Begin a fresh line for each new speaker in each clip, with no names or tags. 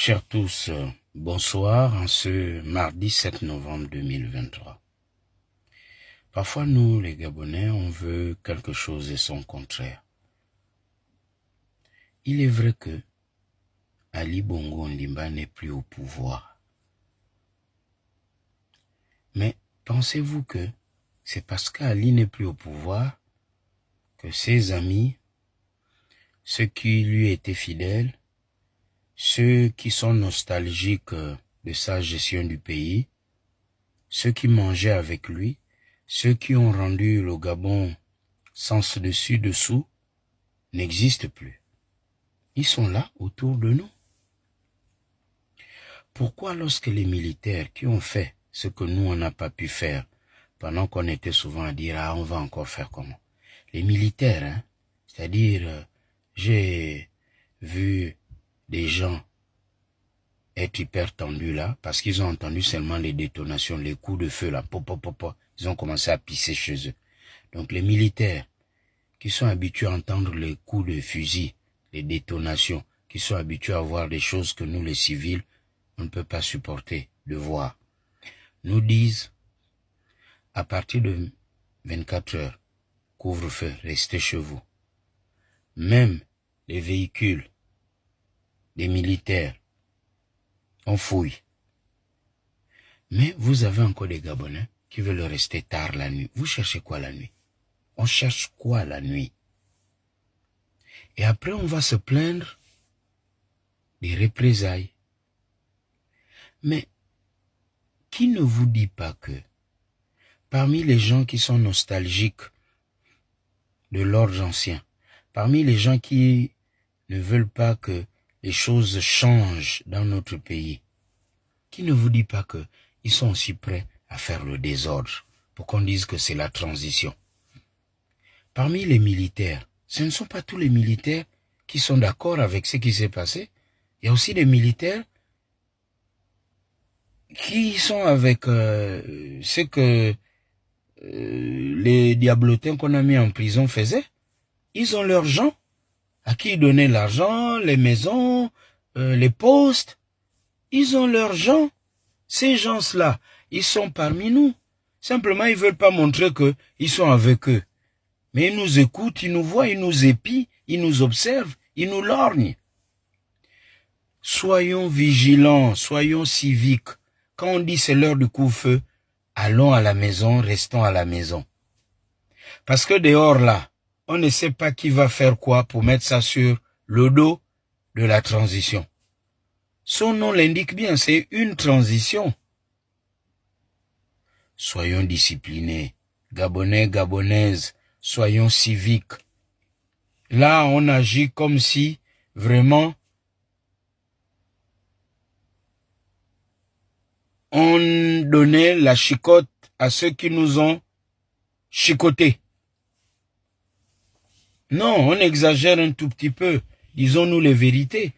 Chers tous, bonsoir en ce mardi 7 novembre 2023. Parfois nous, les Gabonais, on veut quelque chose et son contraire. Il est vrai que Ali Bongo Ondimba n'est plus au pouvoir. Mais pensez-vous que c'est parce qu'Ali n'est plus au pouvoir que ses amis, ceux qui lui étaient fidèles, ceux qui sont nostalgiques de sa gestion du pays, ceux qui mangeaient avec lui, ceux qui ont rendu le Gabon sens dessus dessous, n'existent plus. Ils sont là autour de nous. Pourquoi lorsque les militaires qui ont fait ce que nous on n'a pas pu faire, pendant qu'on était souvent à dire « Ah, on va encore faire comment ?» Les militaires, c'est-à-dire, j'ai vu des gens être hyper tendus là, parce qu'ils ont entendu seulement les détonations, les coups de feu là, pop, pop, pop, pop, ils ont commencé à pisser chez eux. Donc les militaires qui sont habitués à entendre les coups de fusil, les détonations, qui sont habitués à voir des choses que nous les civils, on ne peut pas supporter de voir, nous disent, à partir de 24 heures, couvre-feu, restez chez vous. Même les véhicules des militaires, on fouille. Mais vous avez encore des Gabonais qui veulent rester tard la nuit. Vous cherchez quoi la nuit? On cherche quoi la nuit? Et après, on va se plaindre des représailles. Mais qui ne vous dit pas que parmi les gens qui sont nostalgiques de l'ordre ancien, parmi les gens qui ne veulent pas que les choses changent dans notre pays, qui ne vous dit pas que ils sont aussi prêts à faire le désordre pour qu'on dise que c'est la transition? Parmi les militaires, ce ne sont pas tous les militaires qui sont d'accord avec ce qui s'est passé. Il y a aussi des militaires qui sont avec ce que les diablotins qu'on a mis en prison faisaient. Ils ont leurs gens à qui ils donnaient l'argent, les maisons, les postes. Ils ont leurs gens. Ces gens-là, ils sont parmi nous. Simplement, ils veulent pas montrer qu'ils sont avec eux. Mais ils nous écoutent, ils nous voient, ils nous épient, ils nous observent, ils nous lorgnent. Soyons vigilants, soyons civiques. Quand on dit c'est l'heure du couvre-feu, allons à la maison, restons à la maison. Parce que dehors là, on ne sait pas qui va faire quoi pour mettre ça sur le dos de la transition. Son nom l'indique bien, c'est une transition. Soyons disciplinés, Gabonais, Gabonaises, soyons civiques. Là, on agit comme si, vraiment, on donnait la chicotte à ceux qui nous ont chicotés. Non, on exagère un tout petit peu. Disons-nous les vérités.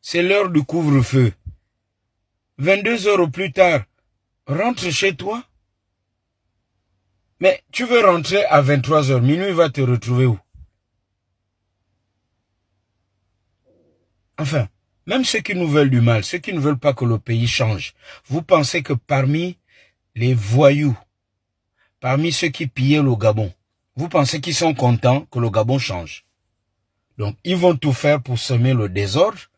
C'est l'heure du couvre-feu. 22 heures au plus tard, rentre chez toi. Mais tu veux rentrer à 23 heures, minuit va te retrouver où? Enfin, même ceux qui nous veulent du mal, ceux qui ne veulent pas que le pays change, vous pensez que parmi les voyous, parmi ceux qui pillaient le Gabon, vous pensez qu'ils sont contents que le Gabon change? Donc, ils vont tout faire pour semer le désordre,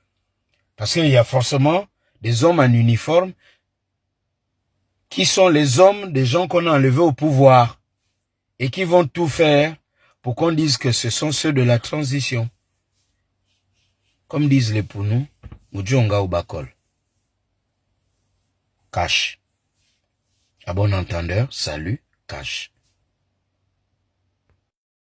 parce qu'il y a forcément des hommes en uniforme qui sont les hommes des gens qu'on a enlevés au pouvoir et qui vont tout faire pour qu'on dise que ce sont ceux de la transition. Comme disent les Pounous, Moujonga ou Bakol. Cash. À bon entendeur, salut, cash.